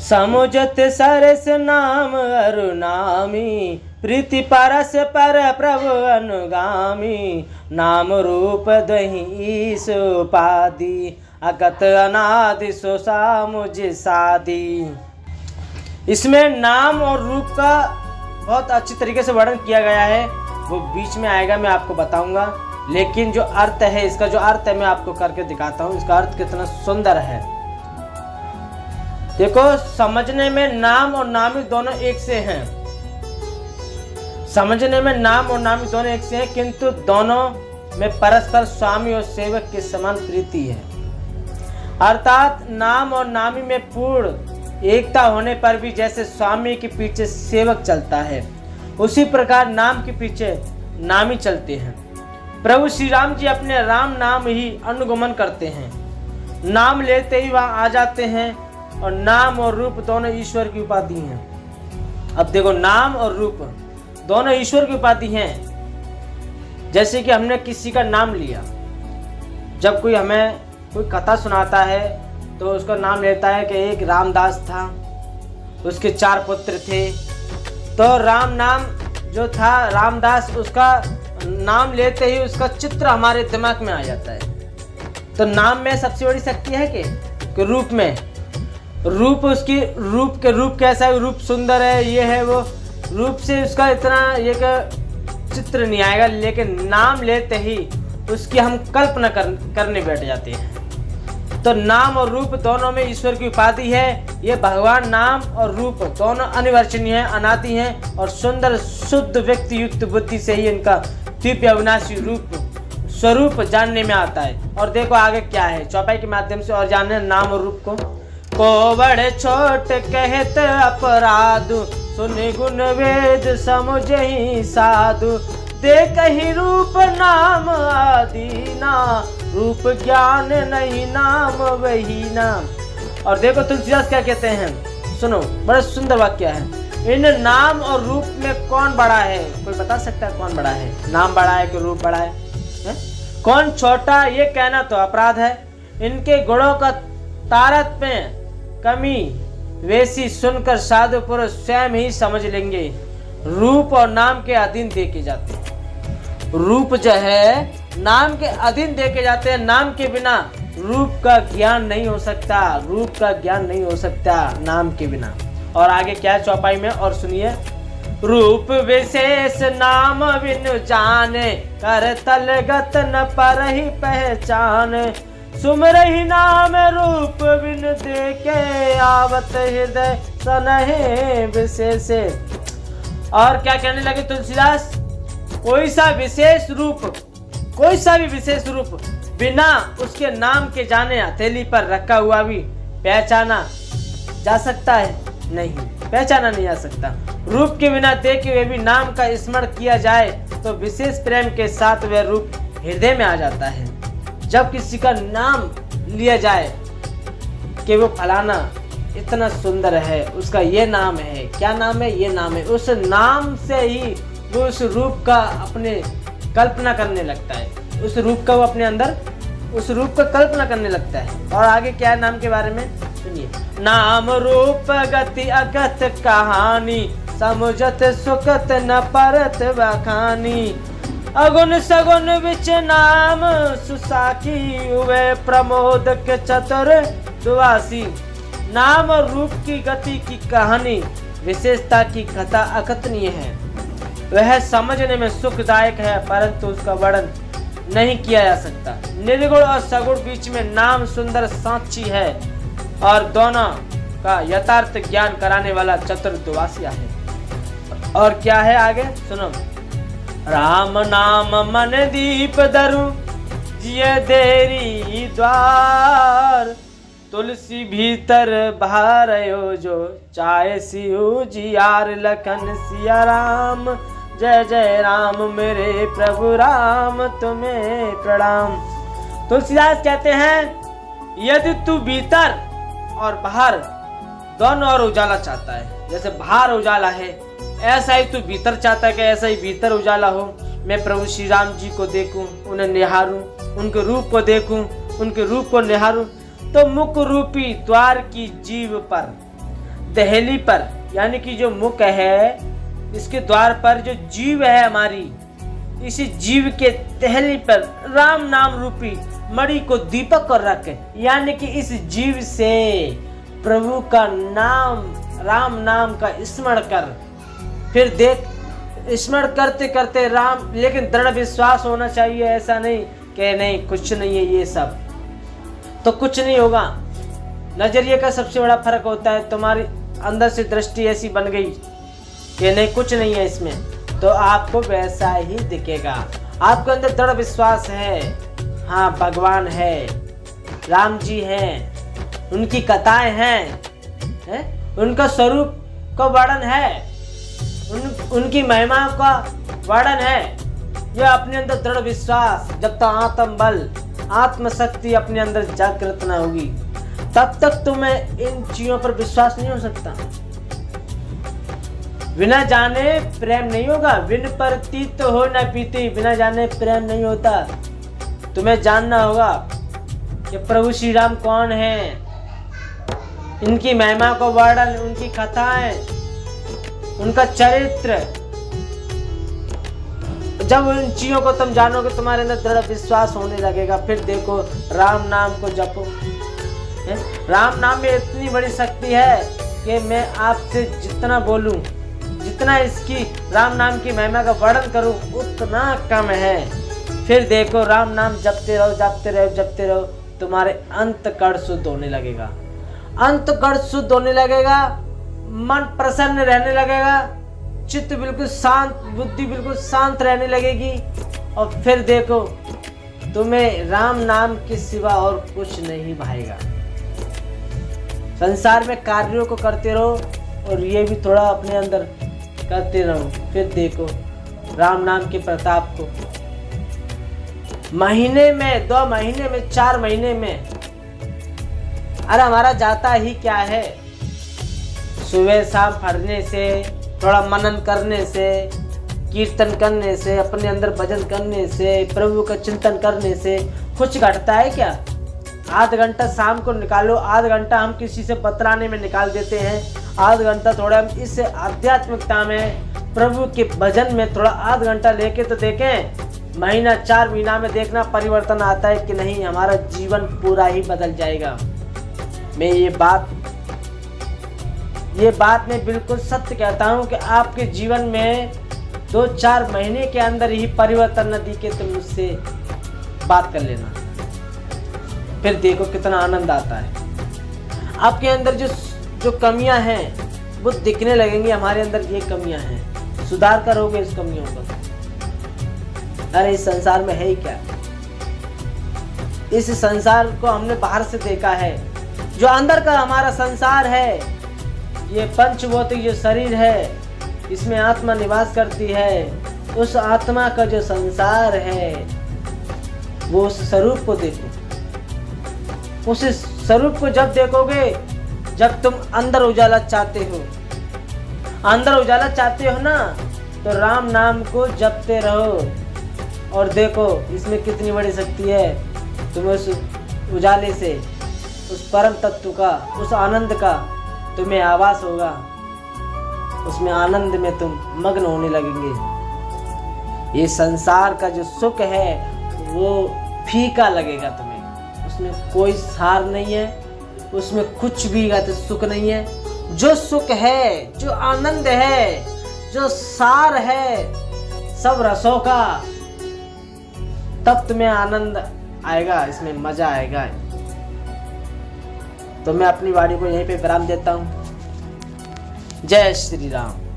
समुझत सरस नाम अरुनामी, प्रीति परस पर प्रभु अनुगामी। नाम रूप दही ईस उपाधि, अगत अनादि सो सामुझ साधी। इसमें नाम और रूप का बहुत अच्छी तरीके से वर्णन किया गया है, वो बीच में आएगा, मैं आपको बताऊंगा। लेकिन जो अर्थ है, इसका जो अर्थ है मैं आपको करके दिखाता हूँ, इसका अर्थ कितना सुंदर है। देखो, समझने में नाम और नामी दोनों एक से हैं, समझने में नाम और नामी दोनों एक से हैं, किंतु दोनों में परस्पर स्वामी और सेवक के समान प्रीति है। अर्थात नाम और नामी में पूर्ण एकता होने पर भी जैसे स्वामी के पीछे सेवक चलता है, उसी प्रकार नाम के पीछे नामी चलते हैं। प्रभु श्री राम जी अपने राम नाम ही अनुगमन करते हैं, नाम लेते ही वहां आ जाते हैं, और नाम और रूप दोनों ईश्वर की उपाधि हैं। अब देखो, नाम और रूप दोनों ईश्वर की उपाधि हैं। जैसे कि हमने किसी का नाम लिया, जब कोई हमें कोई कथा सुनाता है तो उसका नाम लेता है कि एक रामदास था, उसके 4 पुत्र थे। तो राम नाम जो था रामदास, उसका नाम लेते ही उसका चित्र हमारे दिमाग में आ जाता है। तो नाम में सबसे बड़ी शक्ति है कि रूप में, रूप उसकी रूप कैसा है, रूप सुंदर है, ये है वो, रूप से उसका इतना ये चित्र नहीं आएगा, लेकिन नाम लेते ही उसकी हम कल्पना करने बैठ जाते हैं। तो नाम और रूप दोनों में ईश्वर की उपाधि है। ये भगवान नाम और रूप दोनों अनिवर्चनीय हैं, अनादि हैं, और सुंदर शुद्ध व्यक्ति युक्त बुद्धि से ही इनका दिव्य अविनाशी रूप स्वरूप जानने में आता है। और देखो आगे क्या है, चौपाई के माध्यम से और जाने नाम और रूप को बड़े छोट कहत अपराध, सुनि गुण वेद समुझहि साधु। देख ही रूप नाम आदीना, रूप ज्ञान नहीं नाम वही नाम। और देखो तुलसीदास क्या कहते हैं, सुनो, बड़ा सुंदर वाक्य है। इन नाम और रूप में कौन बड़ा है? कोई बता सकता है कौन बड़ा है? नाम बड़ा है कि रूप बड़ा है? कौन छोटा, ये कहना तो अपराध है। इनके गुणों का तारतम्य कमी वैसी सुनकर साधु पुरुष स्वयं ही समझ लेंगे। रूप और नाम के अधीन देखे जाते हैं, रूप जो है नाम के अधीन देखे जाते हैं। नाम के बिना रूप का ज्ञान नहीं हो सकता, रूप का ज्ञान नहीं हो सकता नाम के बिना। और आगे क्या है चौपाई में, और सुनिए। रूप विशेष नाम बिनु जाने, कर तलगत न परहि पहचान। सुमरहि नाम रूप बिन देखे, आवत हृदय सनहे विशेष। और क्या कहने लगे तुलसीदास, कोई सा भी विशेष रूप बिना उसके नाम के जाने हथेली पर रखा हुआ भी पहचाना जा सकता है? नहीं, पहचाना नहीं जा सकता। रूप के बिना देखे हुए भी नाम का स्मरण किया जाए तो विशेष प्रेम के साथ वह रूप हृदय में आ जाता है। जब किसी का नाम लिया जाए कि वो फलाना इतना सुंदर है, उसका ये नाम है, क्या नाम है, ये नाम है, उस नाम से ही वो उस रूप का अपने कल्पना करने लगता है, उस रूप का वो अपने अंदर उस रूप का कल्पना करने लगता है। और आगे क्या है नाम के बारे में, सुनिए। नाम रूप गति अगत कहानी, समुझत सुखत न परत बखानी। अगुन सगुन विच नाम सुसाखी, हुए प्रमोद के चतुर दुआसी। नाम और रूप की गति की कहानी, विशेषता की कथा अकथनीय है। वह समझने में सुखदायक है, परंतु उसका वर्णन नहीं किया जा सकता। निर्गुण और सगुण बीच में नाम सुंदर साक्षी है, और दोनों का यथार्थ ज्ञान कराने वाला चतुर्दुवासिया है। और क्या है आगे सुनो। राम नाम मन दीप धरु, जिये देरी द्वार। तुलसी भीतर बहारयो जो, चाहे सिउ जियार लखन सिया राम। जय जय राम मेरे प्रभु राम, तुम्हें प्रणाम। तुलसीदास कहते हैं, यदि तू भीतर और बाहर दोनों और उजाला चाहता है, जैसे बाहर उजाला है ऐसा ही तू भीतर चाहता है कि ऐसा ही भीतर उजाला हो। मैं प्रभु श्री राम जी को देखूं, उन्हें निहारूं, उनके रूप को देखूं, उनके रूप को निहारूं, तो मुख रूपी द्वार की जीव पर तहेली पर, यानी कि जो मुख है, इसके द्वार पर जो जीव है हमारी, इसी जीव के तहेली पर राम नाम रूपी मणि को दीपक कर रखे, यानी कि इस जीव से प्रभु का नाम, राम नाम का स्मरण कर। फिर देख, स्मरण करते करते राम, लेकिन दृढ़ विश्वास होना चाहिए, ऐसा नहीं कि नहीं कुछ नहीं है ये सब, तो कुछ नहीं होगा। नजरिए का सबसे बड़ा फर्क होता है। तुम्हारी अंदर से दृष्टि ऐसी बन गई कि नहीं कुछ नहीं है इसमें, तो आपको वैसा ही दिखेगा। आपके अंदर दृढ़ विश्वास है, हाँ भगवान है, राम जी हैं, उनकी कथाएं हैं, उनका स्वरूप का वर्णन है, उनकी महिमा का वर्णन है। यह अपने अंदर दृढ़ विश्वास, जब तक आत्म बल, आत्मशक्ति अपने अंदर जागृत न होगी, तब तक तुम्हें इन चीजों पर विश्वास नहीं हो सकता। बिना जाने प्रेम नहीं होगा, बिन प्रतीत हो न पीती, बिना जाने प्रेम नहीं होता। तुम्हें जानना होगा कि प्रभु श्री राम कौन है, इनकी महिमा को वर्णन, उनकी कथाएं, उनका चरित्र। जब उन चीजों को तुम जानोगे, तुम्हारे अंदर दृढ़ विश्वास होने लगेगा। फिर देखो, राम नाम को जपो। राम नाम में इतनी बड़ी शक्ति है कि मैं आपसे जितना बोलूं, जितना इसकी राम नाम की महिमा का वर्णन करूं, उतना कम है। फिर देखो, राम नाम जपते रहो, जपते रहो, जपते रहो, तुम्हारे अंतकरण शुद्ध होने लगेगा, अंतकरण शुद्ध होने लगेगा, मन प्रसन्न रहने लगेगा, चित्त बिल्कुल शांत, बुद्धि बिल्कुल शांत रहने लगेगी। और फिर देखो, तुम्हें राम नाम के सिवा और कुछ नहीं भाएगा। संसार में कार्यों को करते रहो और ये भी थोड़ा अपने अंदर करते रहो। फिर देखो राम नाम के प्रताप को। महीने में, 2 महीने में, 4 महीने में, अरे हमारा जाता ही क्या है। सुबह शाम पढ़ने से, थोड़ा मनन करने से, कीर्तन करने से, अपने अंदर भजन करने से, प्रभु का चिंतन करने से कुछ घटता है क्या? आध घंटा शाम को निकालो, आध घंटा हम किसी से बतलाने में निकाल देते हैं, आध घंटा थोड़ा हम इस आध्यात्मिकता में, प्रभु के भजन में थोड़ा आध घंटा लेके तो देखें। महीना, 4 महीना में देखना परिवर्तन आता है कि नहीं, हमारा जीवन पूरा ही बदल जाएगा। मैं ये बात मैं बिल्कुल सत्य कहता हूँ कि आपके जीवन में 2-4 महीने के अंदर ही परिवर्तन न दिखे तो मुझसे बात कर लेना। फिर देखो कितना आनंद आता है। आपके अंदर जो कमियां हैं वो दिखने लगेंगी, हमारे अंदर ये कमियां हैं, सुधार करोगे इस कमियों को। अरे इस संसार में है ही क्या? इस संसार को हमने बाहर से देखा है, जो अंदर का हमारा संसार है, ये पंचभौतिक जो शरीर है, इसमें आत्मा निवास करती है। उस आत्मा का जो संसार है, वो उस स्वरूप को देखो। उस स्वरूप को जब देखोगे, जब तुम अंदर उजाला चाहते हो, अंदर उजाला चाहते हो ना, तो राम नाम को जपते रहो और देखो इसमें कितनी बड़ी शक्ति है। तुम्हें उस उजाले से, उस परम तत्व का, उस आनंद का तुम्हें आभास होगा। उसमें आनंद में तुम मग्न होने लगेंगे। ये संसार का जो सुख है वो फीका लगेगा तुम्हें, उसमें कोई सार नहीं है, उसमें कुछ भी सुख नहीं है। जो सुख है, जो आनंद है, जो सार है सब रसों का, तब तुम्हें आनंद आएगा, इसमें मजा आएगा। तो मैं अपनी वाणी को यहीं पे विराम देता हूँ। जय श्री राम।